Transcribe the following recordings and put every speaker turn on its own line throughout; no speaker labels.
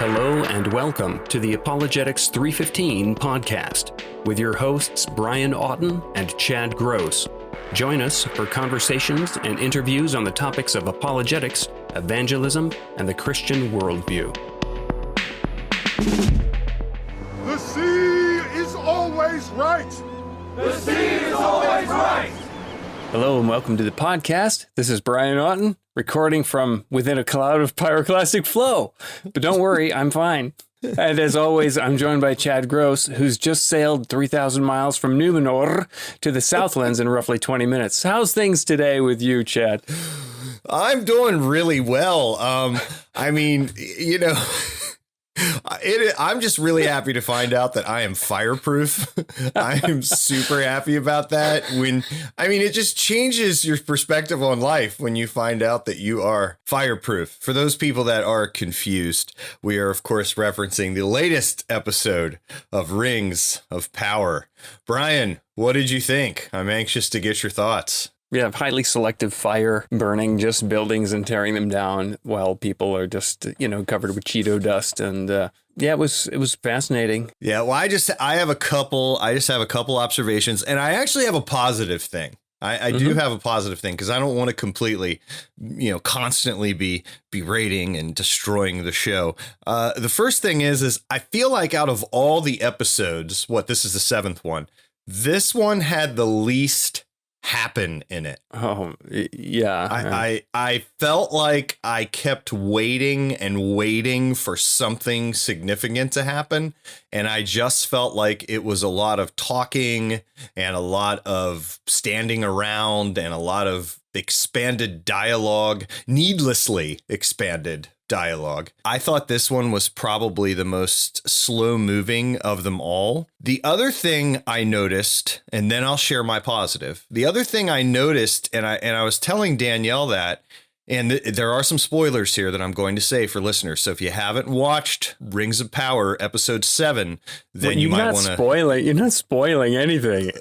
Hello and welcome to the Apologetics 315 podcast with your hosts Brian Otten and Chad Gross. Join us for conversations and interviews on the topics of apologetics, evangelism, and the Christian worldview.
The sea is always right.
The sea is always right.
Hello and welcome to the podcast. This is Brian Otten, recording from within a cloud of pyroclastic flow. But don't worry, I'm fine. And as always, I'm joined by Chad Gross, who's just sailed 3,000 miles from Numenor to the Southlands in roughly 20 minutes. How's things today with you, Chad?
I'm doing really well. I'm just really happy to find out that I am fireproof. I am super happy about that. It just changes your perspective on life when you find out that you are fireproof. For those people that are confused, we are, of course, referencing the latest episode of Rings of Power. Brian, what did you think? I'm anxious to get your thoughts.
We have highly selective fire burning just buildings and tearing them down while people are just, covered with Cheeto dust. And it was fascinating.
Yeah, well, I just have a couple observations, and I actually have a positive thing. I do have a positive thing because I don't want to completely, constantly be berating and destroying the show. The first thing is I feel like out of all the episodes, this is the 7th one, this one had the least happen in it.
Oh, yeah.
I felt like I kept waiting and waiting for something significant to happen. And I just felt like it was a lot of talking and a lot of standing around and a lot of expanded dialogue, needlessly expanded dialogue. I thought this one was probably the most slow moving of them all. The other thing I noticed, and then I'll share my positive. The other thing I noticed, and I was telling Danielle that, and there are some spoilers here that I'm going to say for listeners. So if you haven't watched Rings of Power episode 7, then you might want to
spoil. You're not spoiling anything.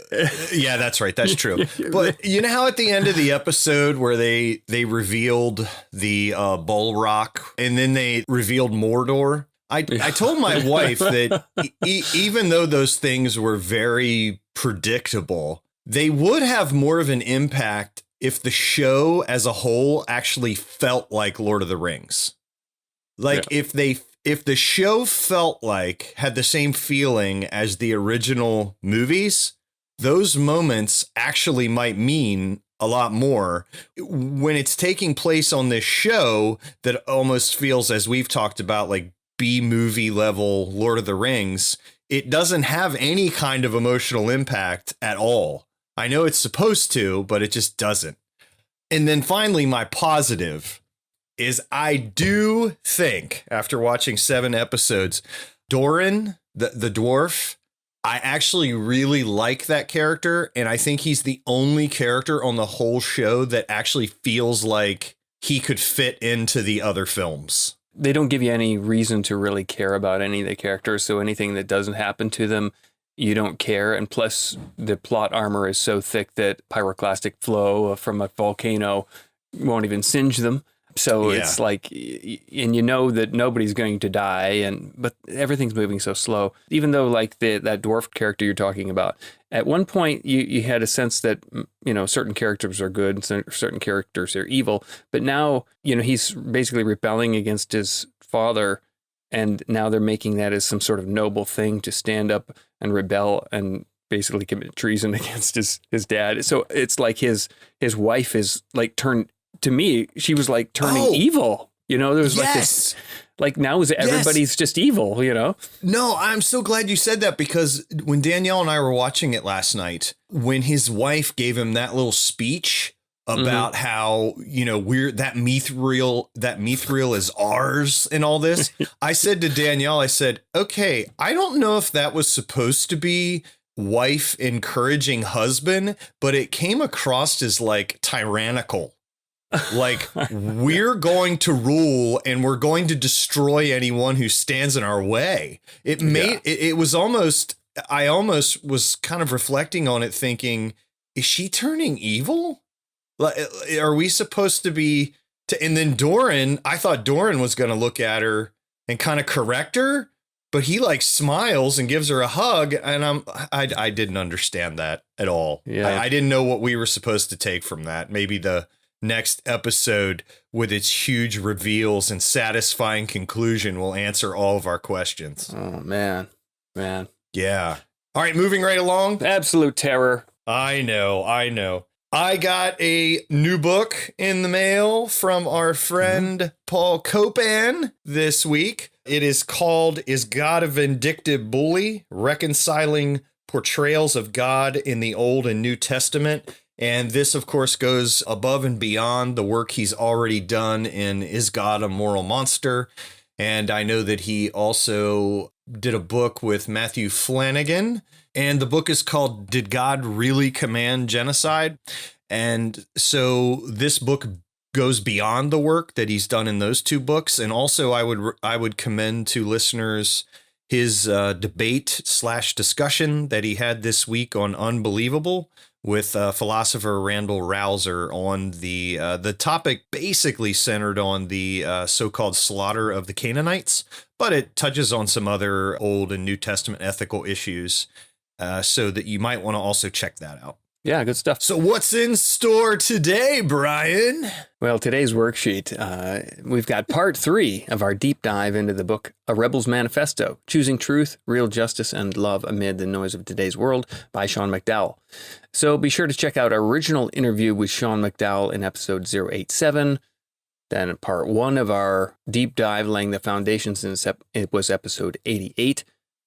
Yeah, that's right. That's true. But you know how at the end of the episode where they revealed the Bull Rock and then they revealed Mordor? I told my wife that even though those things were very predictable, they would have more of an impact if the show as a whole actually felt like Lord of the Rings. If the show had the same feeling as the original movies, those moments actually might mean a lot more. When it's taking place on this show that almost feels, as we've talked about, like B-movie level Lord of the Rings, it doesn't have any kind of emotional impact at all. I know it's supposed to, but it just doesn't. And then finally, my positive is I do think, after watching 7 episodes, Doran, the dwarf, I actually really like that character. And I think he's the only character on the whole show that actually feels like he could fit into the other films.
They don't give you any reason to really care about any of the characters. So anything that doesn't happen to them, you don't care. And plus, the plot armor is so thick that pyroclastic flow from a volcano won't even singe them. So It's like, and you know that nobody's going to die, but everything's moving so slow. Even though like that dwarf character you're talking about, at one point you had a sense that, certain characters are good and certain characters are evil. But now, he's basically rebelling against his father. And now they're making that as some sort of noble thing to stand up and rebel and basically commit treason against his dad. So it's like his wife is like to me, she was like turning evil. There was like this, like now everybody's just evil,
No, I'm so glad you said that because when Danielle and I were watching it last night, when his wife gave him that little speech about how, that mithril is ours and all this. I said to Danielle, okay, I don't know if that was supposed to be wife encouraging husband, but it came across as like tyrannical. Like we're going to rule and we're going to destroy anyone who stands in our way. It was almost, I almost was kind of reflecting on it thinking, is she turning evil? Are we supposed to be and then Doran, I thought Doran was going to look at her and kind of correct her, but he like smiles and gives her a hug. And I didn't understand that at all.
Yeah.
I didn't know what we were supposed to take from that. Maybe the next episode with its huge reveals and satisfying conclusion will answer all of our questions.
Oh, man.
Yeah. All right, moving right along.
Absolute terror.
I know. I got a new book in the mail from our friend Paul Copan this week. It is called Is God a Vindictive Bully? Reconciling Portrayals of God in the Old and New Testament. And this, of course, goes above and beyond the work he's already done in Is God a Moral Monster? And I know that he also did a book with Matthew Flanagan. And the book is called Did God Really Command Genocide? And so this book goes beyond the work that he's done in those two books. And also I would commend to listeners his debate/discussion that he had this week on Unbelievable with philosopher Randall Rouser on the topic basically centered on the so-called slaughter of the Canaanites, but it touches on some other Old and New Testament ethical issues. So that you might want to also check that out.
Yeah, good stuff.
So what's in store today, Brian?
Well, today's worksheet, we've got part 3 of our deep dive into the book A Rebel's Manifesto, Choosing Truth, Real Justice, and Love Amid the Noise of Today's World by Sean McDowell. So be sure to check out our original interview with Sean McDowell in episode 087. Then part 1 of our deep dive laying the foundations, it was episode 88.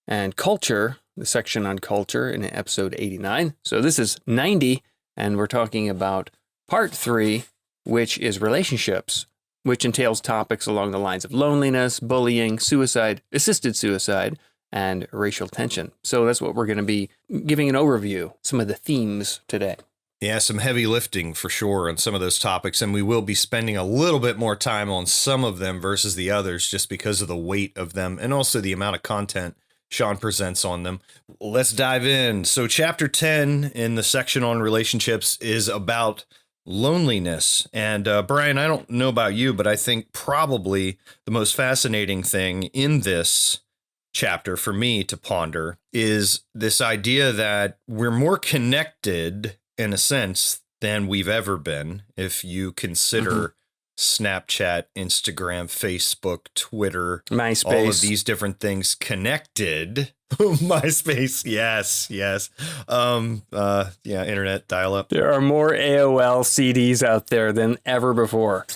And culture, the section on culture in episode 89. So this is 90, and we're talking about part 3, which is relationships, which entails topics along the lines of loneliness, bullying, suicide, assisted suicide, and racial tension. So that's what we're going to be giving an overview, some of the themes today.
Yeah, some heavy lifting for sure on some of those topics, and we will be spending a little bit more time on some of them versus the others just because of the weight of them and also the amount of content Sean presents on them. Let's dive in. So chapter 10 in the section on relationships is about loneliness. And Brian, I don't know about you, but I think probably the most fascinating thing in this chapter for me to ponder is this idea that we're more connected in a sense than we've ever been. If you consider Snapchat, Instagram, Facebook, Twitter,
MySpace,
all of these different things connected. MySpace, yes. Internet dial-up.
There are more AOL CDs out there than ever before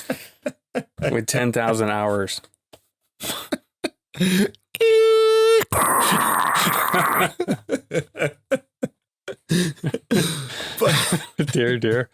with 10,000 hours. Dear.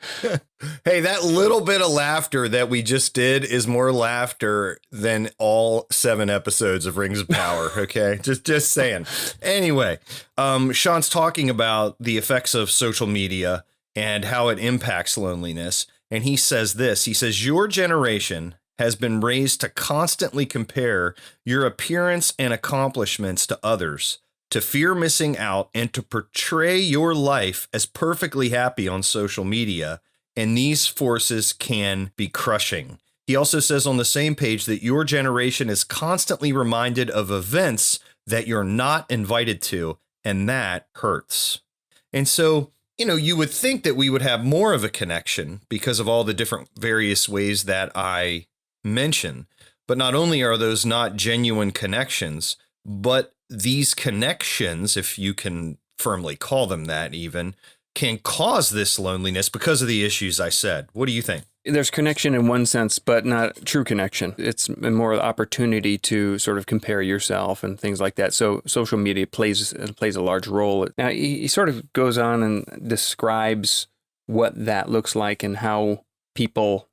Hey, that little bit of laughter that we just did is more laughter than all 7 episodes of Rings of Power. Okay, just saying. Anyway, Sean's talking about the effects of social media and how it impacts loneliness. And he says this. He says, your generation has been raised to constantly compare your appearance and accomplishments to others, to fear missing out, and to portray your life as perfectly happy on social media. And these forces can be crushing. He also says on the same page that your generation is constantly reminded of events that you're not invited to, and that hurts. And so, you would think that we would have more of a connection because of all the different various ways that I mention. But not only are those not genuine connections, but these connections, if you can firmly call them that even, can cause this loneliness because of the issues I said. What do you think?
There's connection in one sense, but not true connection. It's more opportunity to sort of compare yourself and things like that. So social media plays a large role. Now, he sort of goes on and describes what that looks like and how people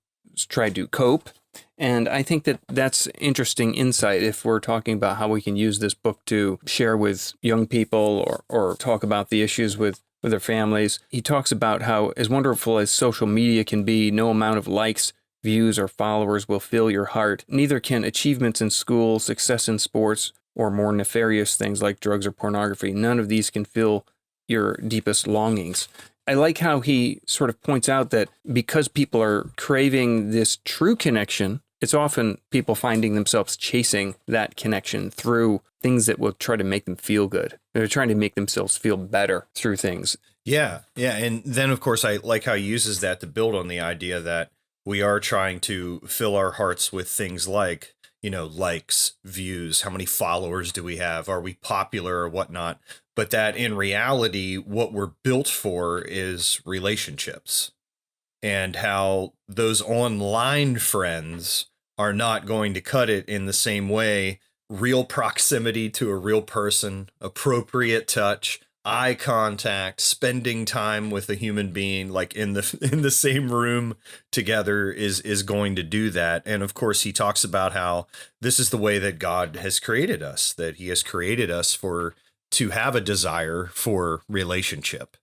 try to cope. And I think that that's interesting insight if we're talking about how we can use this book to share with young people or talk about the issues with their families. He talks about how, as wonderful as social media can be, no amount of likes, views, or followers will fill your heart. Neither can achievements in school, success in sports, or more nefarious things like drugs or pornography. None of these can fill your deepest longings. I like how he sort of points out that because people are craving this true connection It's often people finding themselves chasing that connection through things that will try to make them feel good. They're trying to make themselves feel better through things.
Yeah. And then, of course, I like how he uses that to build on the idea that we are trying to fill our hearts with things like, likes, views, how many followers do we have? Are we popular or whatnot? But that in reality, what we're built for is relationships, and how those online friends are not going to cut it in the same way. Real proximity to a real person, appropriate touch, eye contact, spending time with a human being like in the same room together is going to do that. And of course, he talks about how this is the way that God has created us, that he has created us to have a desire for relationship.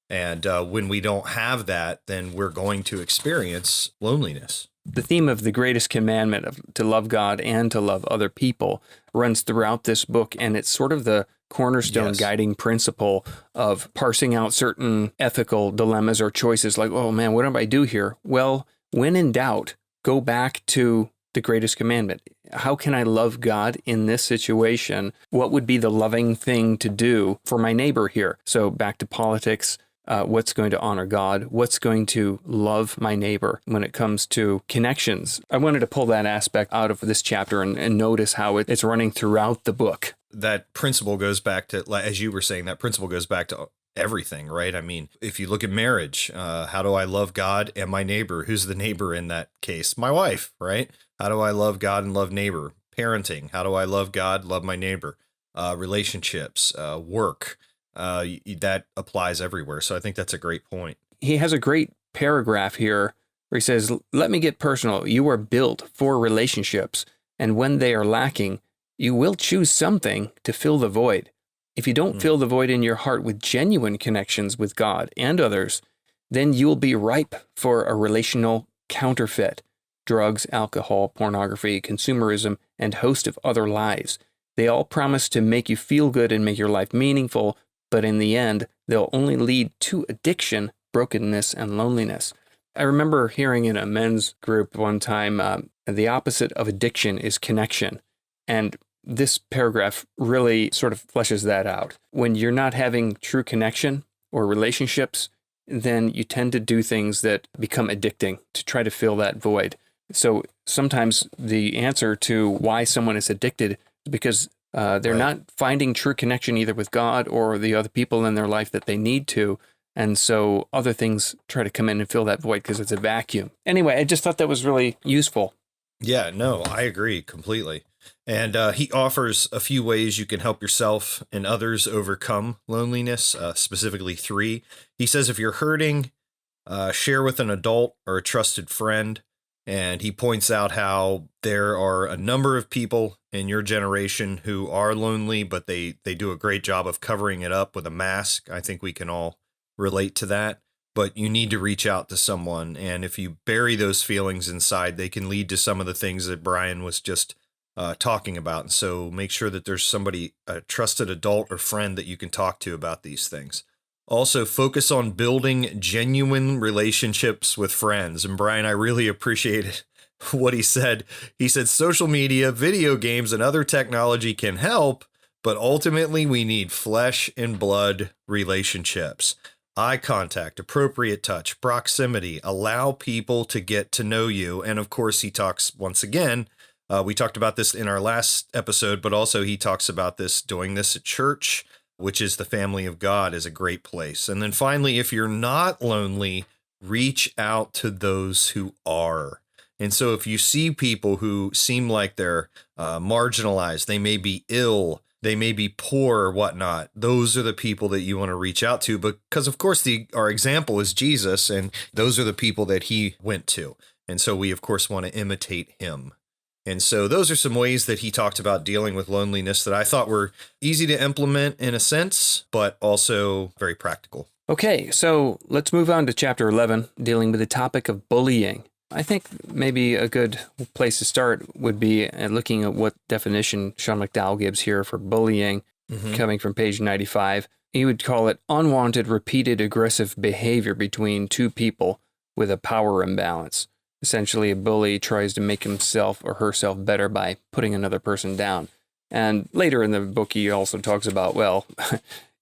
And when we don't have that, then we're going to experience loneliness.
The theme of the greatest commandment of to love God and to love other people runs throughout this book, and it's sort of the cornerstone guiding principle of parsing out certain ethical dilemmas or choices like, oh man, what do I do here? Well, when in doubt, go back to the greatest commandment. How can I love God in this situation? What would be the loving thing to do for my neighbor here? So back to politics. What's going to honor God? What's going to love my neighbor when it comes to connections? I wanted to pull that aspect out of this chapter and notice how it's running throughout the book.
That principle goes back to, as you were saying, that principle goes back to everything, right? I mean, if you look at marriage, how do I love God and my neighbor? Who's the neighbor in that case? My wife, right? How do I love God and love neighbor? Parenting. How do I love God, love my neighbor? Relationships, work. That applies everywhere. So I think that's a great point.
He has a great paragraph here where he says, let me get personal. You are built for relationships, and when they are lacking, you will choose something to fill the void. If you don't fill the void in your heart with genuine connections with God and others, then you'll be ripe for a relational counterfeit. Drugs, alcohol, pornography, consumerism, and a host of other lies. They all promise to make you feel good and make your life meaningful, but in the end, they'll only lead to addiction, brokenness, and loneliness. I remember hearing in a men's group one time, the opposite of addiction is connection. And this paragraph really sort of fleshes that out. When you're not having true connection or relationships, then you tend to do things that become addicting to try to fill that void. So sometimes the answer to why someone is addicted is because they're not finding true connection either with God or the other people in their life that they need to. And so other things try to come in and fill that void because it's a vacuum. Anyway, I just thought that was really useful.
Yeah, no, I agree completely. And he offers a few ways you can help yourself and others overcome loneliness, specifically 3. He says if you're hurting, share with an adult or a trusted friend. And he points out how there are a number of people in your generation who are lonely, but they do a great job of covering it up with a mask. I think we can all relate to that. But you need to reach out to someone. And if you bury those feelings inside, they can lead to some of the things that Brian was just talking about. And so make sure that there's somebody, a trusted adult or friend that you can talk to about these things. Also, focus on building genuine relationships with friends. And Brian, I really appreciated what he said. He said social media, video games, and other technology can help, but ultimately we need flesh and blood relationships. Eye contact, appropriate touch, proximity, allow people to get to know you. And of course, he talks once again, we talked about this in our last episode, but also he talks about this, doing this at church, which is the family of God, is a great place. And then finally, if you're not lonely, reach out to those who are. And so if you see people who seem like they're marginalized, they may be ill, they may be poor or whatnot, those are the people that you want to reach out to, because of course our example is Jesus, and those are the people that he went to. And so we, of course, want to imitate him. And so those are some ways that he talked about dealing with loneliness that I thought were easy to implement in a sense, but also very practical.
Okay, so let's move on to chapter 11, dealing with the topic of bullying. I think maybe a good place to start would be looking at what definition Sean McDowell gives here for bullying, coming from page 95. He would call it unwanted, repeated, aggressive behavior between two people with a power imbalance. essentially a bully tries to make himself or herself better by putting another person down. And later in the book, he also talks about, well,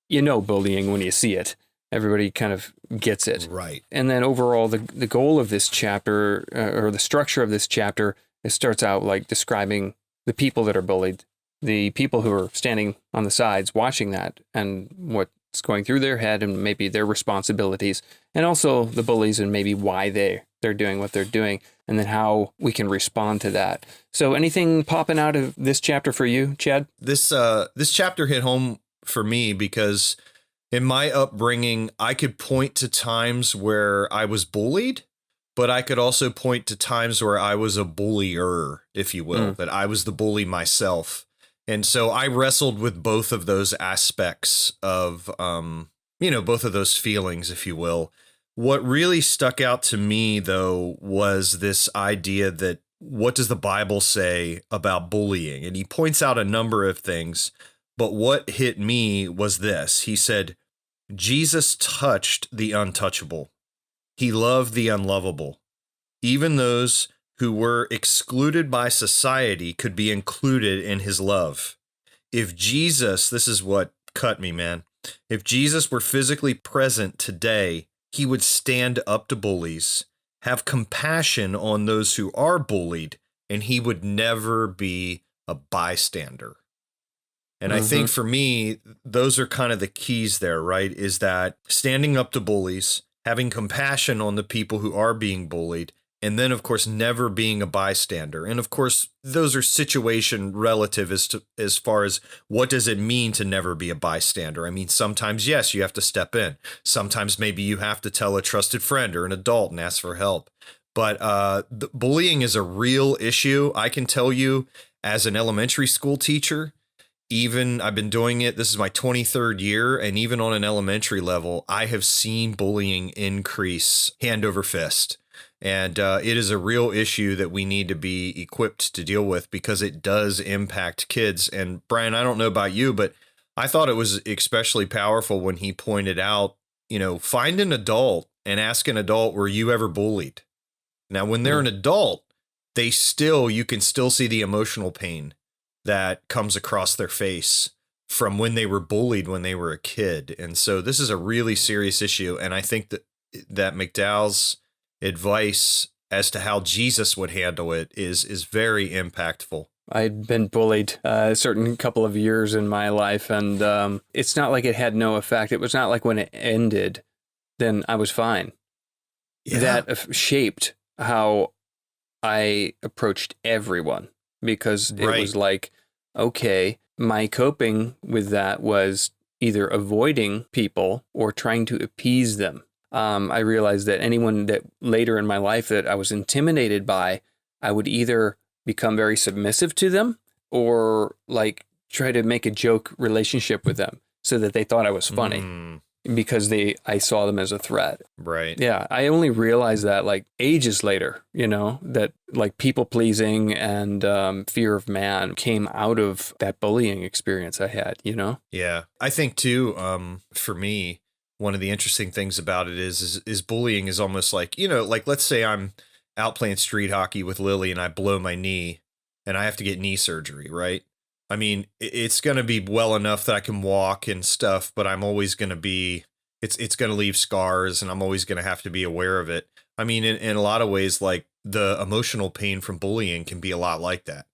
you know, bullying when you see it. Everybody kind of gets it.
Right.
And then overall, the goal of this chapter, or the structure of this chapter, it starts out like describing the people that are bullied, the people who are standing on the sides watching that, and what's going through their head and maybe their responsibilities, and also the bullies and maybe why they're doing what they're doing, and then how we can respond to that. So anything popping out of this chapter for you, Chad?
This chapter hit home for me because in my upbringing, I could point to times where I was bullied, but I could also point to times where I was a bullier, if you will, that I was the bully myself. And so I wrestled with both of those aspects of, both of those feelings, if you will. What really stuck out to me, though, was this idea that what does the Bible say about bullying? And he points out a number of things, but what hit me was this. He said, Jesus touched the untouchable. He loved the unlovable. Even those who were excluded by society could be included in his love. If Jesus, this is what cut me, man. If Jesus were physically present today, he would stand up to bullies, have compassion on those who are bullied, and he would never be a bystander. And I think for me, those are kind of the keys there, right? Is that standing up to bullies, having compassion on the people who are being bullied, and then, of course, never being a bystander. And of course, those are situation relative as far as what does it mean to never be a bystander? I mean, sometimes, yes, you have to step in. Sometimes maybe you have to tell a trusted friend or an adult and ask for help. But bullying is a real issue. I can tell you as an elementary school teacher, even I've been doing it. This is my 23rd year. And even on an elementary level, I have seen bullying increase hand over fist. And it is a real issue that we need to be equipped to deal with because it does impact kids. And Brian, I don't know about you, but I thought it was especially powerful when he pointed out, find an adult and ask an adult, were you ever bullied? Now, when they're an adult, you can still see the emotional pain that comes across their face from when they were bullied when they were a kid. And so this is a really serious issue. And I think that McDowell's advice as to how Jesus would handle it is very impactful.
I'd been bullied a certain couple of years in my life, and it's not like it had no effect. It was not like when it ended, then I was fine. Yeah. That shaped how I approached everyone. Because it was like, okay, my coping with that was either avoiding people or trying to appease them. I realized that anyone that later in my life that I was intimidated by, I would either become very submissive to them or like try to make a joke relationship with them so that they thought I was funny. Because I saw them as a threat.
Right.
Yeah. I only realized that like ages later, that like people pleasing and fear of man came out of that bullying experience I had,
Yeah. I think too, for me, one of the interesting things about it is bullying is almost like, like let's say I'm out playing street hockey with Lily and I blow my knee and I have to get knee surgery, right? I mean, it's going to be well enough that I can walk and stuff, but I'm always going to be, it's going to leave scars and I'm always going to have to be aware of it. I mean, in a lot of ways, like the emotional pain from bullying can be a lot like that.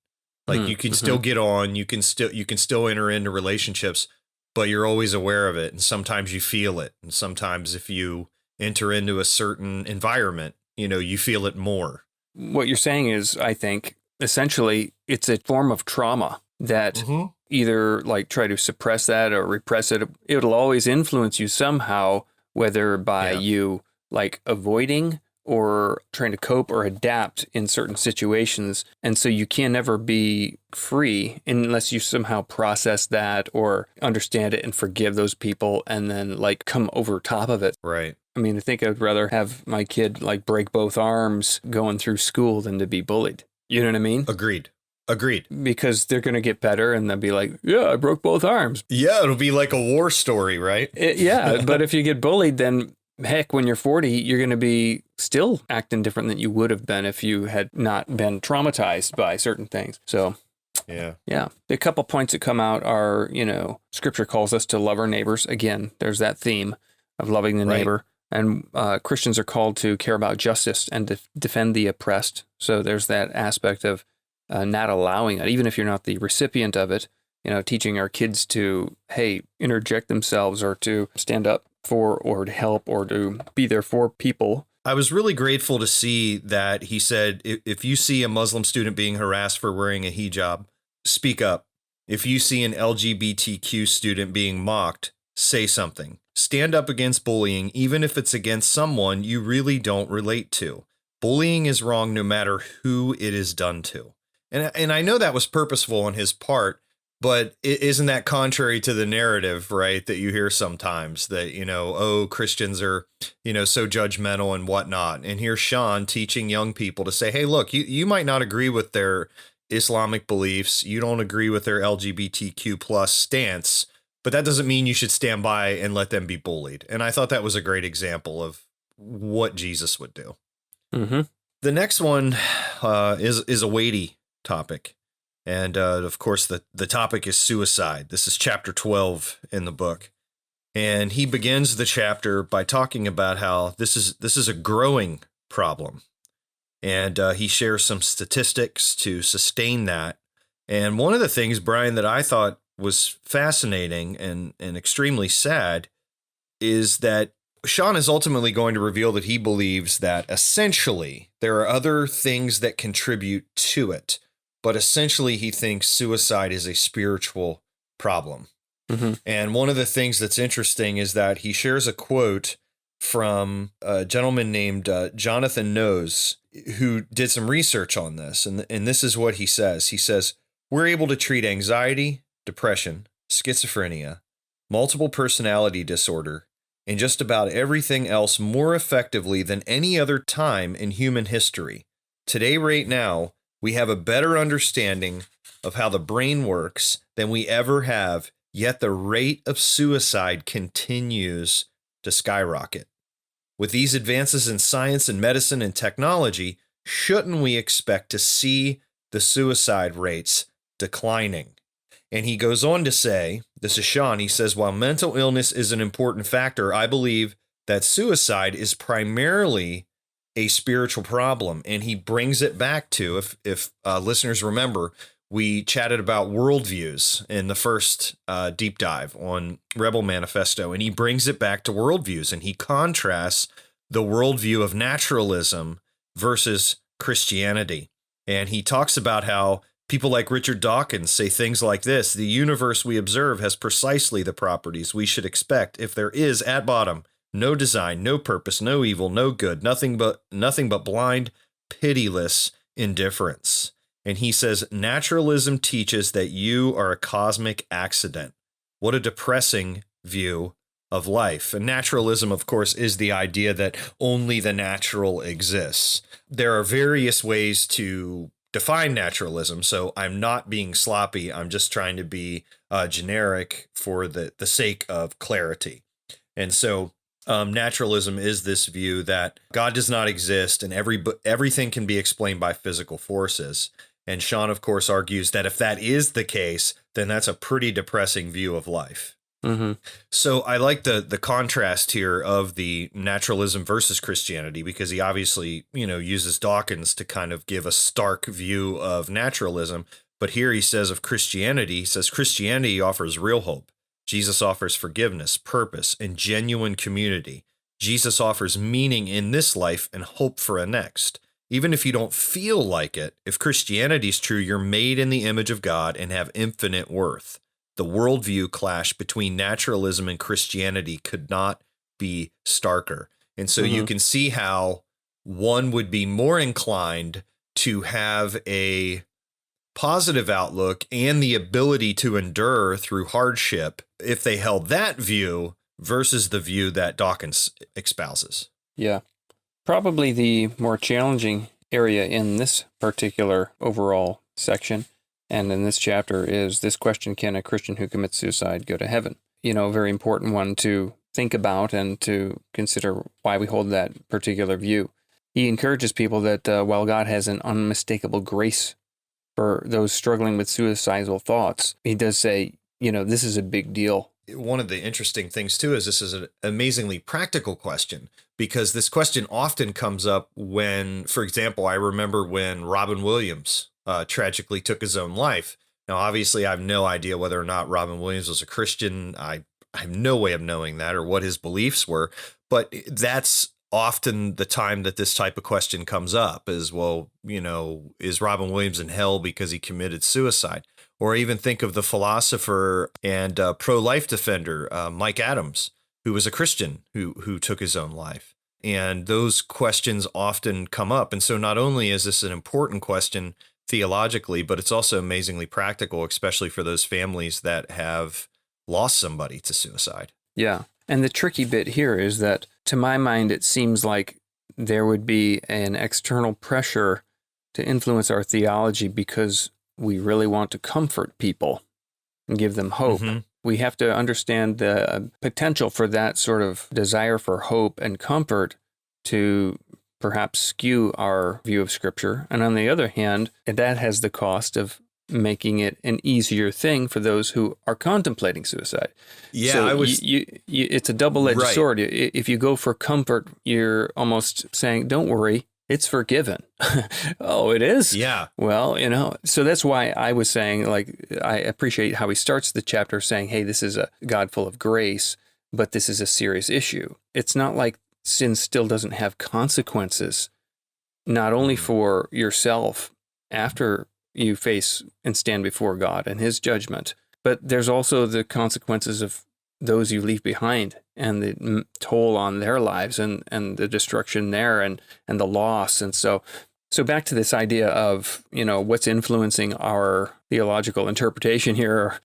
Like you can still get on, you can still enter into relationships, but you're always aware of it. And sometimes you feel it. And sometimes if you enter into a certain environment, you feel it more.
What you're saying is, I think, essentially, it's a form of trauma that either like try to suppress that or repress it. It'll always influence you somehow, whether by you like avoiding or trying to cope or adapt in certain situations. And so you can never be free unless you somehow process that or understand it and forgive those people and then like come over top of it.
Right.
I mean, I think I'd rather have my kid like break both arms going through school than to be bullied. You know what I mean?
Agreed.
Because they're going to get better and they'll be like, yeah, I broke both arms.
Yeah, it'll be like a war story, right?
Yeah, but if you get bullied, then heck, when you're 40, you're going to be still acting different than you would have been if you had not been traumatized by certain things. So, yeah. A couple points that come out are, Scripture calls us to love our neighbors. Again, there's that theme of loving the neighbor. And Christians are called to care about justice and to defend the oppressed. So there's that aspect of not allowing it, even if you're not the recipient of it, teaching our kids to, hey, interject themselves or to stand up for or to help or to be there for people.
I was really grateful to see that he said, if you see a Muslim student being harassed for wearing a hijab, speak up. If you see an LGBTQ student being mocked, say something. Stand up against bullying, even if it's against someone you really don't relate to. Bullying is wrong no matter who it is done to. And I know that was purposeful on his part, but isn't that contrary to the narrative, right, that you hear sometimes that, Christians are, so judgmental and whatnot. And here's Sean teaching young people to say, hey, look, you might not agree with their Islamic beliefs. You don't agree with their LGBTQ plus stance, but that doesn't mean you should stand by and let them be bullied. And I thought that was a great example of what Jesus would do.
Mm-hmm.
The next one is a weighty topic. And of course, the topic is suicide. This is chapter 12 in the book. And he begins the chapter by talking about how this is a growing problem. And he shares some statistics to sustain that. And one of the things, Brian, that I thought was fascinating and extremely sad is that Sean is ultimately going to reveal that he believes that essentially there are other things that contribute to it, but essentially he thinks suicide is a spiritual problem.
Mm-hmm.
And one of the things that's interesting is that he shares a quote from a gentleman named Jonathan Knows, who did some research on this. And this is what he says. He says, we're able to treat anxiety, depression, schizophrenia, multiple personality disorder, and just about everything else more effectively than any other time in human history. Today, right now, we have a better understanding of how the brain works than we ever have, yet the rate of suicide continues to skyrocket. With these advances in science and medicine and technology, shouldn't we expect to see the suicide rates declining? And he goes on to say, this is Sean, he says, while mental illness is an important factor, I believe that suicide is primarily a spiritual problem. And he brings it back to, if listeners remember, we chatted about worldviews in the first deep dive on Rebel Manifesto, and he brings it back to worldviews, and he contrasts the worldview of naturalism versus Christianity. And he talks about how people like Richard Dawkins say things like this: the universe we observe has precisely the properties we should expect if there is, at bottom, no design, no purpose, no evil, no good, nothing but blind, pitiless indifference. And he says, naturalism teaches that you are a cosmic accident. What a depressing view of life. And naturalism, of course, is the idea that only the natural exists. There are various ways to define naturalism, so I'm not being sloppy. I'm just trying to be generic for the sake of clarity. And so naturalism is this view that God does not exist and everything can be explained by physical forces. And Sean, of course, argues that if that is the case, then that's a pretty depressing view of life.
Mm-hmm.
So I like the contrast here of the naturalism versus Christianity, because he obviously, uses Dawkins to kind of give a stark view of naturalism. But here he says of Christianity, he says Christianity offers real hope. Jesus offers forgiveness, purpose, and genuine community. Jesus offers meaning in this life and hope for a next. Even if you don't feel like it, if Christianity is true, you're made in the image of God and have infinite worth. The worldview clash between naturalism and Christianity could not be starker. And so you can see how one would be more inclined to have a positive outlook and the ability to endure through hardship if they held that view versus the view that Dawkins espouses.
Yeah. Probably the more challenging area in this particular overall section and in this chapter is this question: can a Christian who commits suicide go to heaven? A very important one to think about and to consider why we hold that particular view. He encourages people that while God has an unmistakable grace for those struggling with suicidal thoughts, he does say, this is a big deal.
One of the interesting things, too, is this is an amazingly practical question, because this question often comes up when, for example, I remember when Robin Williams tragically took his own life. Now, obviously, I have no idea whether or not Robin Williams was a Christian. I have no way of knowing that or what his beliefs were, but that's often the time that this type of question comes up is, well, is Robin Williams in hell because he committed suicide? Or even think of the philosopher and pro-life defender, Mike Adams, who was a Christian who took his own life. And those questions often come up. And so not only is this an important question theologically, but it's also amazingly practical, especially for those families that have lost somebody to suicide.
Yeah. And the tricky bit here is that, to my mind, it seems like there would be an external pressure to influence our theology because we really want to comfort people and give them hope. Mm-hmm. We have to understand the potential for that sort of desire for hope and comfort to perhaps skew our view of Scripture. And on the other hand, that has the cost of making it an easier thing for those who are contemplating suicide.
Yeah,
so it's a double-edged sword. If you go for comfort, you're almost saying, don't worry, it's forgiven. Oh, it is?
Yeah.
Well, so that's why I was saying, I appreciate how he starts the chapter saying, hey, this is a God full of grace, but this is a serious issue. It's not like sin still doesn't have consequences, not only for yourself after you face and stand before God and his judgment, but there's also the consequences of those you leave behind and the toll on their lives and the destruction there and the loss. And so back to this idea of, what's influencing our theological interpretation here.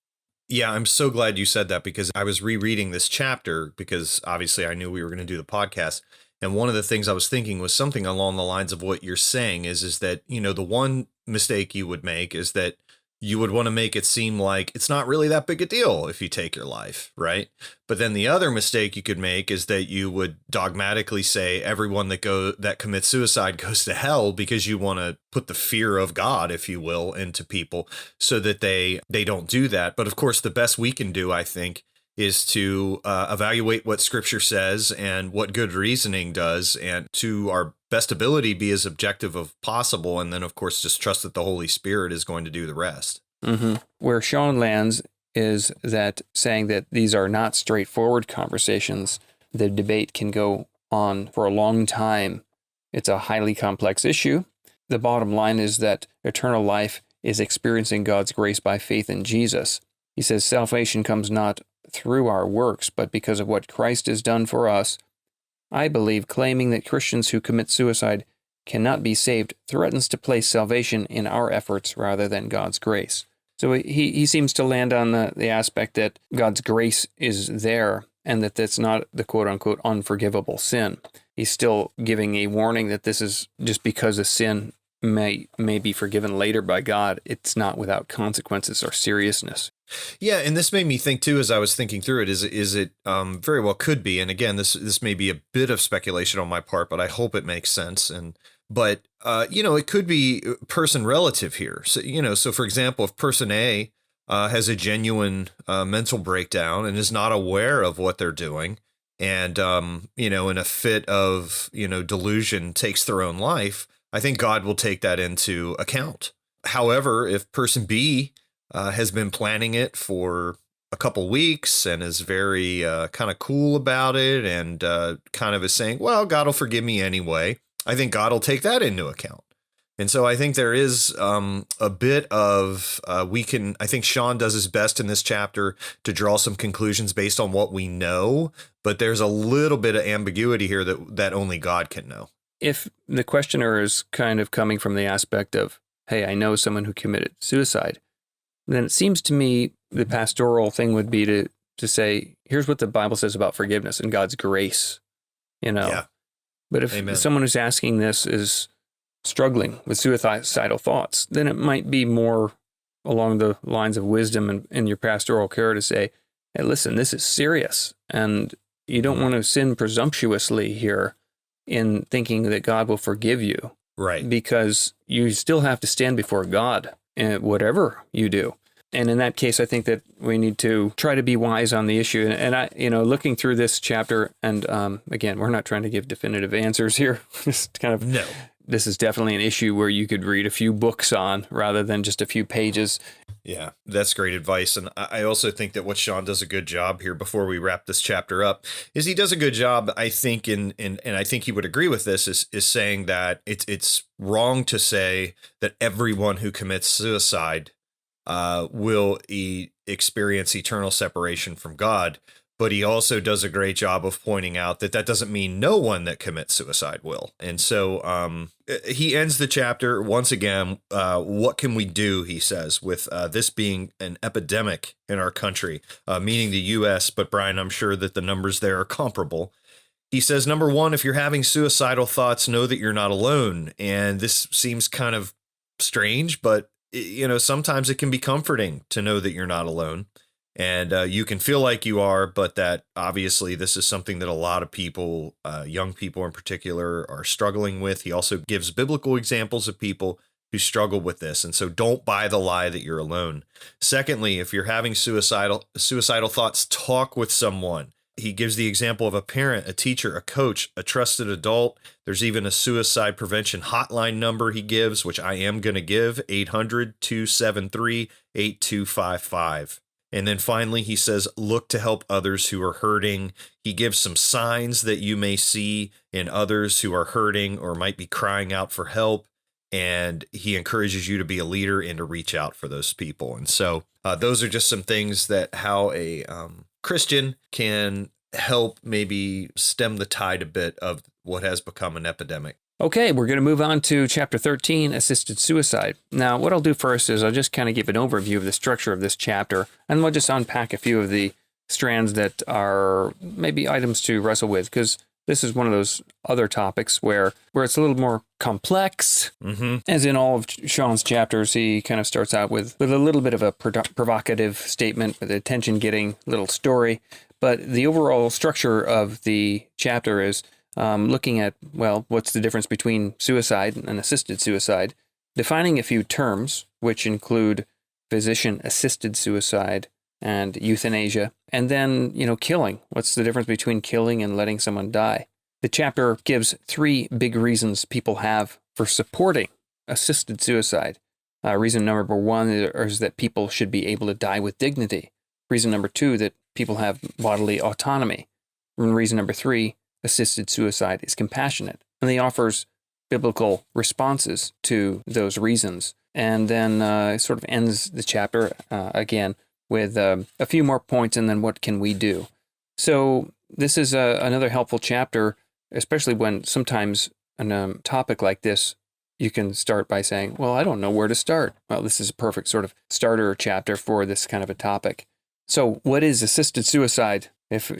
Yeah, I'm so glad you said that, because I was rereading this chapter because obviously I knew we were going to do the podcast. And one of the things I was thinking was something along the lines of what you're saying is that, the one mistake you would make is that you would want to make it seem like it's not really that big a deal if you take your life, right? But then the other mistake you could make is that you would dogmatically say everyone that commits suicide goes to hell, because you want to put the fear of God, if you will, into people so that they don't do that. But of course, the best we can do, I think, is to evaluate what Scripture says and what good reasoning does, and to our best ability be as objective as possible. And then, of course, just trust that the Holy Spirit is going to do the rest.
Mm-hmm. Where Sean lands is that saying that these are not straightforward conversations. The debate can go on for a long time. It's a highly complex issue. The bottom line is that eternal life is experiencing God's grace by faith in Jesus. He says salvation comes not through our works, but because of what Christ has done for us. I believe claiming that Christians who commit suicide cannot be saved threatens to place salvation in our efforts rather than God's grace. So he seems to land on the aspect that God's grace is there and that that's not the quote-unquote unforgivable sin. He's still giving a warning that this is just because a sin may be forgiven later by God. It's not without consequences or seriousness.
Yeah, and this made me think too, as I was thinking through it, is it very well could be, and again, this may be a bit of speculation on my part, but I hope it makes sense. But it could be person relative here. So so for example, if person A has a genuine mental breakdown and is not aware of what they're doing, and in a fit of delusion takes their own life, I think God will take that into account. However, if person B has been planning it for a couple weeks and is very kind of cool about it and kind of is saying, well, God will forgive me anyway, I think God will take that into account. And so I think there is a bit of I think Sean does his best in this chapter to draw some conclusions based on what we know, but there's a little bit of ambiguity here that only God can know.
If the questioner is kind of coming from the aspect of, hey, I know someone who committed suicide, then it seems to me the pastoral thing would be to say, here's what the Bible says about forgiveness and God's grace, Yeah. But if someone who's asking this is struggling with suicidal thoughts, then it might be more along the lines of wisdom in your pastoral care to say, hey, listen, this is serious. And You don't want to sin presumptuously here in thinking that God will forgive you.
Right.
Because you still have to stand before God, whatever you do. And in that case, I think that we need to try to be wise on the issue. And I, looking through this chapter, and again, we're not trying to give definitive answers here. Just kind of,
no.
This is definitely an issue where you could read a few books on rather than just a few pages.
Yeah, that's great advice. And I also think that what Sean does a good job here before we wrap this chapter up is he does a good job, I think, and I think he would agree with this, is saying that it's wrong to say that everyone who commits suicide will experience eternal separation from God. But he also does a great job of pointing out that doesn't mean no one that commits suicide will. And so he ends the chapter once again. What can we do, he says, with this being an epidemic in our country, meaning the U.S. But Brian, I'm sure that the numbers there are comparable. He says, number one, if you're having suicidal thoughts, know that you're not alone. And this seems kind of strange, but sometimes it can be comforting to know that you're not alone. And you can feel like you are, but that obviously this is something that a lot of people, young people in particular, are struggling with. He also gives biblical examples of people who struggle with this. And so don't buy the lie that you're alone. Secondly, if you're having suicidal thoughts, talk with someone. He gives the example of a parent, a teacher, a coach, a trusted adult. There's even a suicide prevention hotline number he gives, which I am going to give, 800-273-8255. And then finally, he says, look to help others who are hurting. He gives some signs that you may see in others who are hurting or might be crying out for help. And he encourages you to be a leader and to reach out for those people. And so those are just some things that how a Christian can help maybe stem the tide a bit of what has become an epidemic.
Okay, we're going to move on to chapter 13, assisted suicide. Now, what I'll do first is I'll just kind of give an overview of the structure of this chapter, and we'll just unpack a few of the strands that are maybe items to wrestle with, because this is one of those other topics where it's a little more complex. Mm-hmm. As in all of Sean's chapters, he kind of starts out with a little bit of a provocative statement with a attention-getting little story. But the overall structure of the chapter is looking at, well, what's the difference between suicide and assisted suicide, defining a few terms, which include physician-assisted suicide and euthanasia, and then, killing. What's the difference between killing and letting someone die? The chapter gives 3 big reasons people have for supporting assisted suicide. Reason number 1 is that people should be able to die with dignity. Reason number 2, that people have bodily autonomy. And reason number 3, assisted suicide is compassionate. And he offers biblical responses to those reasons. And then sort of ends the chapter again with a few more points, and then what can we do? So this is another helpful chapter, especially when sometimes on a topic like this, you can start by saying, well, I don't know where to start. Well, this is a perfect sort of starter chapter for this kind of a topic. So what is assisted suicide? If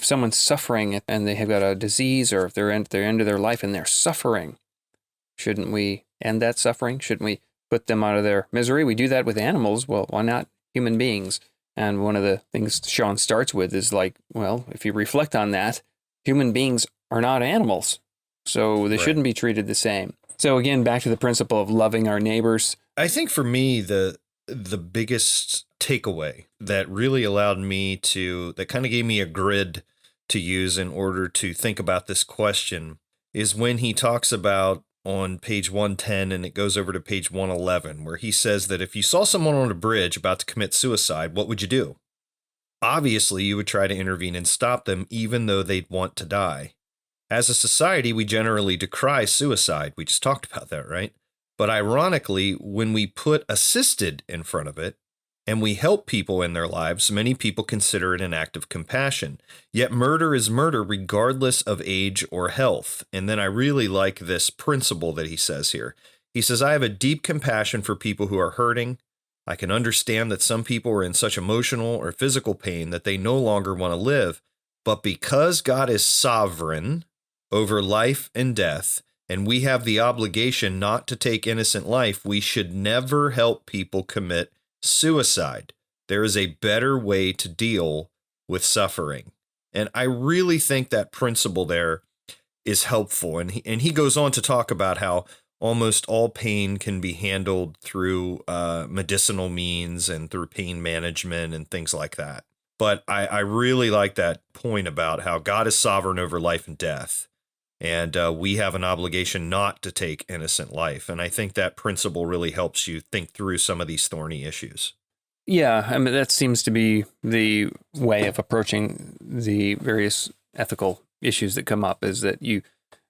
someone's suffering and they have got a disease, or if they're at the end of their life and they're suffering, shouldn't we end that suffering? Shouldn't we put them out of their misery? We do that with animals. Well, why not human beings? And one of the things Sean starts with is like, well, if you reflect on that, human beings are not animals, so they shouldn't be treated the same. So again, back to the principle of loving our neighbors.
I think for me, the biggest takeaway that really allowed me that kind of gave me a grid to use in order to think about this question is when he talks about on page 110 and it goes over to page 111, where he says that if you saw someone on a bridge about to commit suicide, what would you do? Obviously, you would try to intervene and stop them, even though they'd want to die. As a society, we generally decry suicide. We just talked about that, right? But ironically, when we put assisted in front of it, and we help people in their lives, many people consider it an act of compassion. Yet murder is murder regardless of age or health. And then I really like this principle that he says here. He says, I have a deep compassion for people who are hurting. I can understand that some people are in such emotional or physical pain that they no longer want to live. But because God is sovereign over life and death, and we have the obligation not to take innocent life, we should never help people commit suicide. There is a better way to deal with suffering. And I really think that principle there is helpful. And he goes on to talk about how almost all pain can be handled through medicinal means and through pain management and things like that. But I really like that point about how God is sovereign over life and death. And we have an obligation not to take innocent life. And I think that principle really helps you think through some of these thorny issues.
Yeah, I mean, that seems to be the way of approaching the various ethical issues that come up, is that you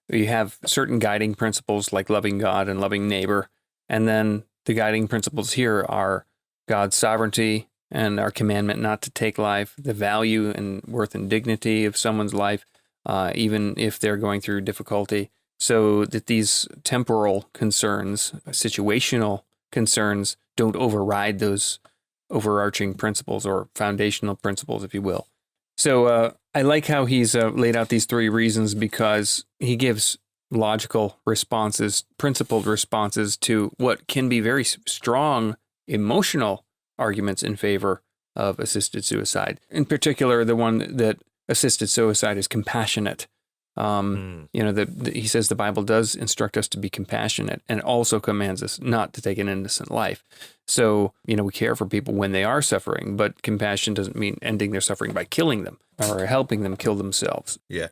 have certain guiding principles like loving God and loving neighbor. And then the guiding principles here are God's sovereignty and our commandment not to take life, the value and worth and dignity of someone's life, even if they're going through difficulty, so that these temporal concerns, situational concerns, don't override those overarching principles or foundational principles, if you will. So I like how he's laid out these three reasons, because he gives logical responses, principled responses to what can be very strong emotional arguments in favor of assisted suicide. In particular, the one that assisted suicide is compassionate. He says the Bible does instruct us to be compassionate and also commands us not to take an innocent life. So, we care for people when they are suffering, but compassion doesn't mean ending their suffering by killing them or helping them kill themselves.
Yeah.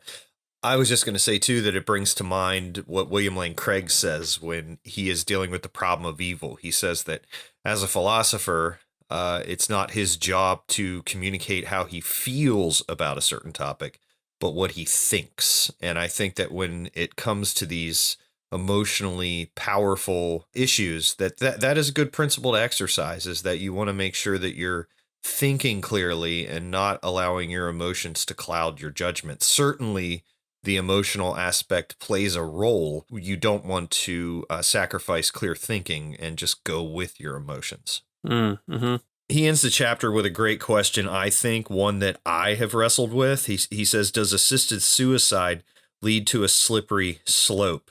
I was just going to say, too, that it brings to mind what William Lane Craig says when he is dealing with the problem of evil. He says that as a philosopher, it's not his job to communicate how he feels about a certain topic, but what he thinks. And I think that when it comes to these emotionally powerful issues, that is a good principle to exercise, is that you want to make sure that you're thinking clearly and not allowing your emotions to cloud your judgment. Certainly, the emotional aspect plays a role. You don't want to sacrifice clear thinking and just go with your emotions.
Mm-hmm.
He ends the chapter with a great question, I think, one that I have wrestled with. He says, does assisted suicide lead to a slippery slope?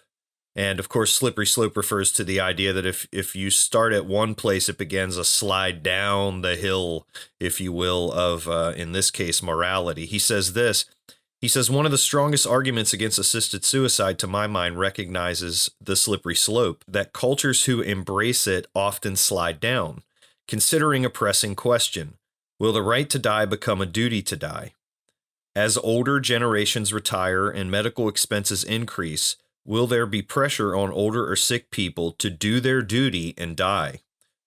And of course, slippery slope refers to the idea that if you start at one place, it begins a slide down the hill, if you will, of, in this case, morality. He says this. He says, one of the strongest arguments against assisted suicide, to my mind, recognizes the slippery slope, that cultures who embrace it often slide down. Considering a pressing question, will the right to die become a duty to die? As older generations retire and medical expenses increase, will there be pressure on older or sick people to do their duty and die?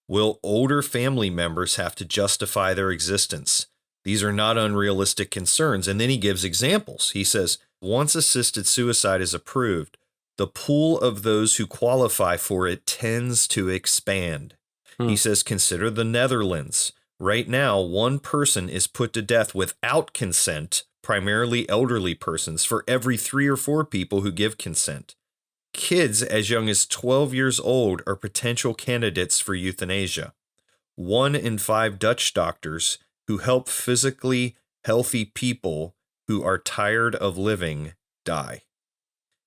Will older family members have to justify their existence? These are not unrealistic concerns. And then he gives examples. He says, once assisted suicide is approved, the pool of those who qualify for it tends to expand. He says, consider the Netherlands. Right now, one person is put to death without consent, primarily elderly persons, for every 3 or 4 people who give consent. Kids as young as 12 years old are potential candidates for euthanasia. 1 in 5 Dutch doctors who help physically healthy people who are tired of living die.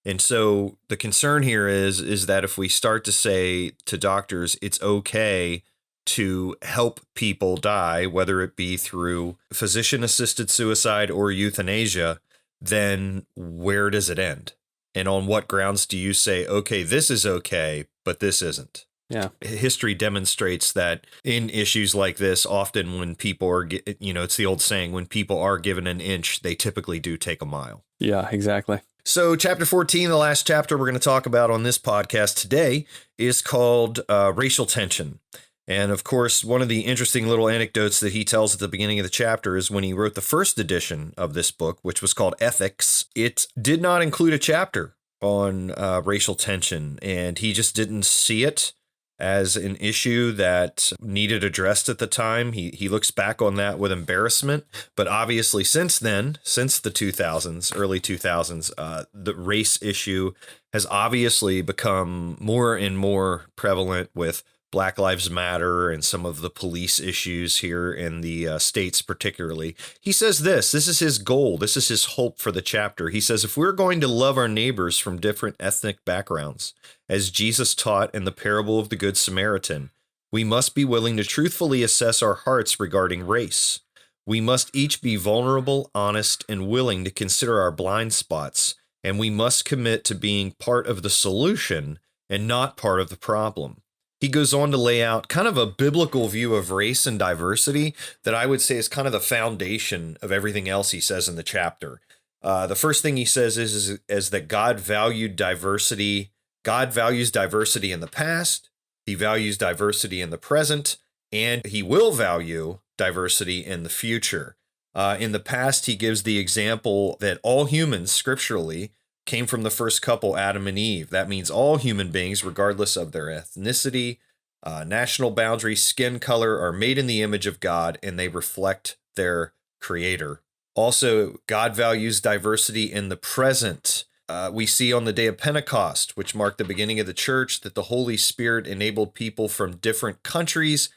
And so the concern here is that if we start to say to doctors, it's okay to help people die, whether it be through physician-assisted suicide or euthanasia, then where does it end? And on what grounds do you say, okay, this is okay, but this isn't?
Yeah.
History demonstrates that in issues like this, often when people are, it's the old saying, when people are given an inch, they typically do take a mile.
Yeah, exactly.
So chapter 14, the last chapter we're going to talk about on this podcast today, is called Racial Tension. And of course, one of the interesting little anecdotes that he tells at the beginning of the chapter is when he wrote the first edition of this book, which was called Ethics, it did not include a chapter on racial tension, and he just didn't see it as an issue that needed addressed at the time. He looks back on that with embarrassment. But obviously since then, since the 2000s, early 2000s, the race issue has obviously become more and more prevalent with Black Lives Matter and some of the police issues here in the States particularly. He says this is his goal. This is his hope for the chapter. He says, if we're going to love our neighbors from different ethnic backgrounds, as Jesus taught in the parable of the Good Samaritan, we must be willing to truthfully assess our hearts regarding race. We must each be vulnerable, honest, and willing to consider our blind spots, and we must commit to being part of the solution and not part of the problem. He goes on to lay out kind of a biblical view of race and diversity that I would say is kind of the foundation of everything else he says in the chapter. The first thing he says is that God valued diversity. God values diversity in the past. He values diversity in the present, and he will value diversity in the future. In the past, he gives the example that all humans, scripturally, came from the first couple, Adam and Eve. That means all human beings, regardless of their ethnicity, national boundaries, skin color, are made in the image of God, and they reflect their creator. Also, God values diversity in the present. We see on the day of Pentecost, which marked the beginning of the church, that the Holy Spirit enabled people from different countries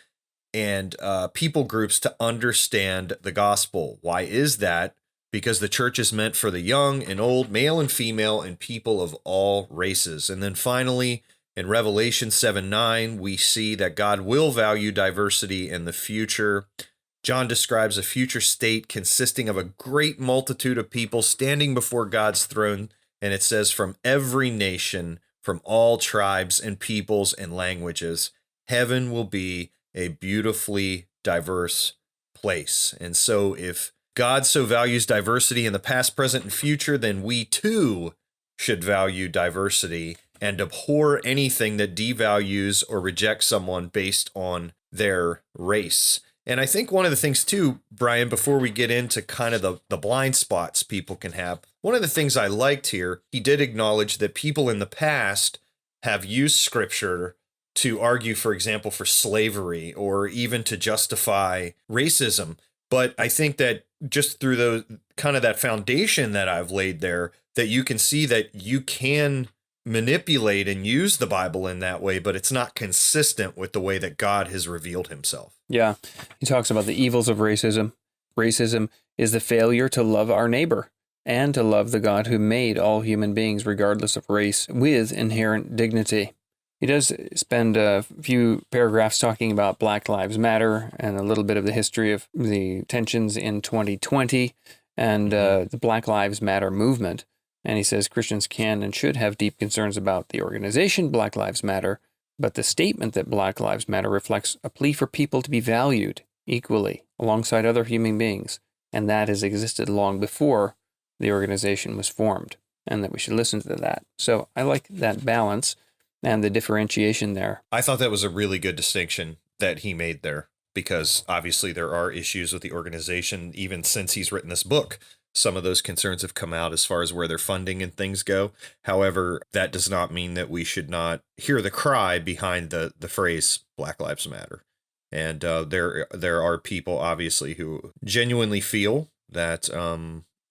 and people groups to understand the gospel. Why is that? Because the church is meant for the young and old, male and female, and people of all races. And then finally, in Revelation 7:9, we see that God will value diversity in the future. John describes a future state consisting of a great multitude of people standing before God's throne, and it says from every nation, from all tribes and peoples and languages. Heaven will be a beautifully diverse place. And so if God so values diversity in the past, present, and future, then we too should value diversity and abhor anything that devalues or rejects someone based on their race. And I think one of the things too, Brian, before we get into kind of the blind spots people can have, one of the things I liked here, he did acknowledge that people in the past have used scripture to argue, for example, for slavery or even to justify racism. But I think that just through those kind of that foundation that I've laid there, that you can see that you can manipulate and use the Bible in that way, but it's not consistent with the way that God has revealed himself.
Yeah. He talks about the evils of racism. Racism is the failure to love our neighbor and to love the God who made all human beings, regardless of race, with inherent dignity. He does spend a few paragraphs talking about Black Lives Matter and a little bit of the history of the tensions in 2020 and the Black Lives Matter movement. And he says Christians can and should have deep concerns about the organization Black Lives Matter, but the statement that Black Lives Matter reflects a plea for people to be valued equally alongside other human beings, and that has existed long before the organization was formed, and that we should listen to that. So I like that balance and the differentiation there.
I thought that was a really good distinction that he made there, because obviously there are issues with the organization even since he's written this book. Some of those concerns have come out as far as where their funding and things go. However, that does not mean that we should not hear the cry behind the phrase Black Lives Matter. And there are people obviously who genuinely feel that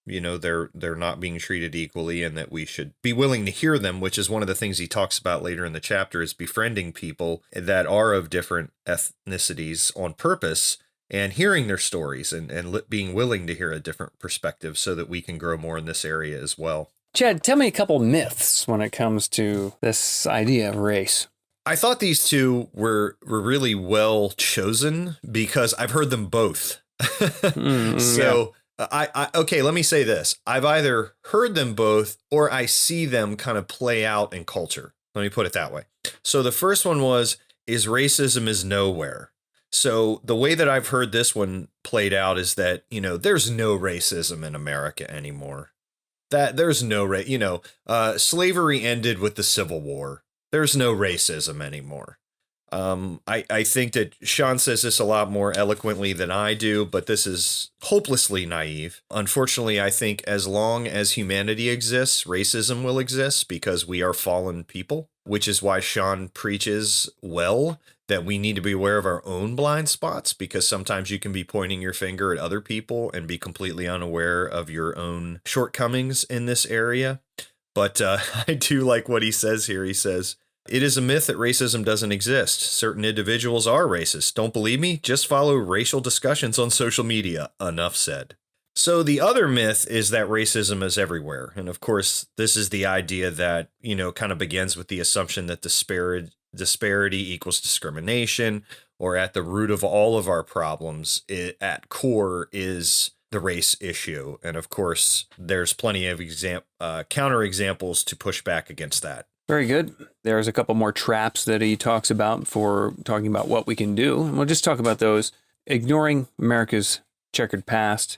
they're not being treated equally, and that we should be willing to hear them, which is one of the things he talks about later in the chapter, is befriending people that are of different ethnicities on purpose and hearing their stories and being willing to hear a different perspective so that we can grow more in this area as well.
Chad, tell me a couple myths when it comes to this idea of race.
I thought these two were really well chosen because I've heard them both. Okay, let me say this. I've either heard them both or I see them kind of play out in culture. Let me put it that way. So the first one is racism is nowhere. So the way that I've heard this one played out is that, there's no racism in America anymore. That there's no slavery ended with the Civil War. There's no racism anymore. I think that Sean says this a lot more eloquently than I do, but this is hopelessly naive. Unfortunately, I think as long as humanity exists, racism will exist because we are fallen people, which is why Sean preaches well that we need to be aware of our own blind spots, because sometimes you can be pointing your finger at other people and be completely unaware of your own shortcomings in this area. But I do like what he says here. He says, "It is a myth that racism doesn't exist. Certain individuals are racist. Don't believe me? Just follow racial discussions on social media." Enough said. So the other myth is that racism is everywhere. And of course, this is the idea that, kind of begins with the assumption that disparity equals discrimination, or at the root of all of our problems, at core is the race issue. And of course, there's plenty of counter examples to push back against that.
Very good. There's a couple more traps that he talks about for talking about what we can do. And we'll just talk about those. Ignoring America's checkered past.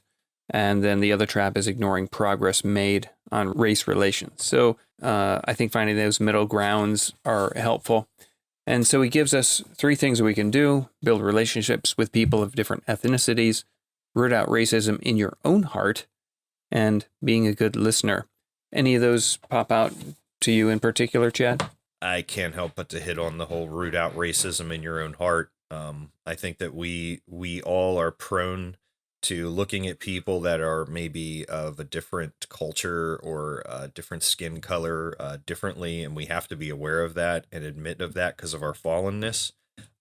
And then the other trap is ignoring progress made on race relations. So I think finding those middle grounds are helpful. And so he gives us 3 things that we can do: build relationships with people of different ethnicities, root out racism in your own heart, and being a good listener. Any of those pop out to you in particular, Chad?
I can't help but to hit on the whole root out racism in your own heart. I think that we all are prone to looking at people that are maybe of a different culture or a different skin color differently, and we have to be aware of that and admit of that because of our fallenness.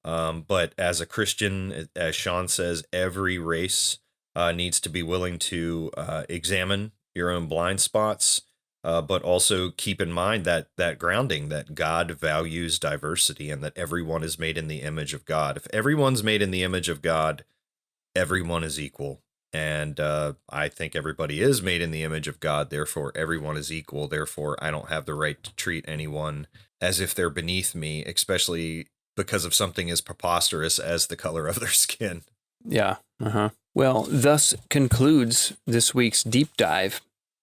But as a Christian, as Sean says, every race needs to be willing to examine your own blind spots, but also keep in mind that grounding, that God values diversity and that everyone is made in the image of God. If everyone's made in the image of God, everyone is equal. And I think everybody is made in the image of God. Therefore, everyone is equal. Therefore, I don't have the right to treat anyone as if they're beneath me, especially because of something as preposterous as the color of their skin.
Yeah. Well, thus concludes this week's deep dive.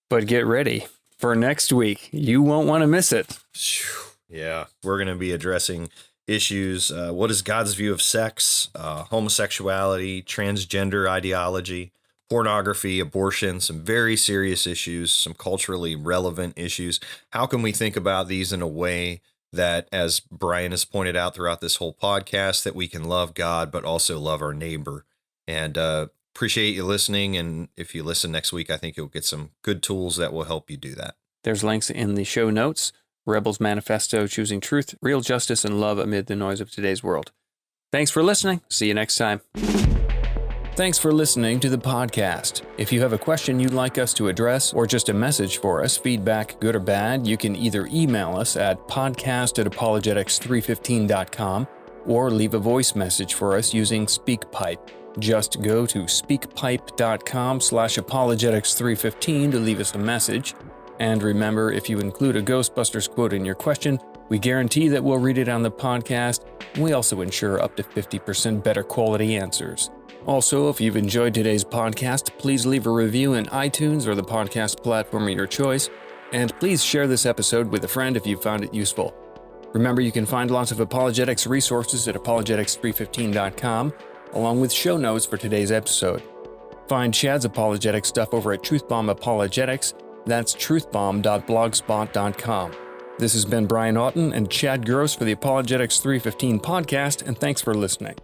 But get ready for next week. You won't want to miss it.
Yeah, we're going to be addressing issues. What is God's view of sex, homosexuality, transgender ideology, pornography, abortion, some very serious issues, some culturally relevant issues. How can we think about these in a way that, as Brian has pointed out throughout this whole podcast, that we can love God, but also love our neighbor? And appreciate you listening. And if you listen next week, I think you'll get some good tools that will help you do that.
There's links in the show notes. Rebels Manifesto, Choosing Truth, Real Justice, and Love Amid the Noise of Today's World. Thanks for listening. See you next time. Thanks for listening to the podcast. If you have a question you'd like us to address or just a message for us, feedback, good or bad, you can either email us at podcast@apologetics315.com or leave a voice message for us using SpeakPipe. Just go to speakpipe.com/apologetics315 to leave us a message. And remember, if you include a Ghostbusters quote in your question, we guarantee that we'll read it on the podcast. We also ensure up to 50% better quality answers. Also, if you've enjoyed today's podcast, please leave a review in iTunes or the podcast platform of your choice. And please share this episode with a friend if you found it useful. Remember, you can find lots of apologetics resources at apologetics315.com, along with show notes for today's episode. Find Chad's apologetic stuff over at Truthbomb Apologetics. That's truthbomb.blogspot.com. This has been Brian Otten and Chad Gross for the Apologetics 315 podcast, and thanks for listening.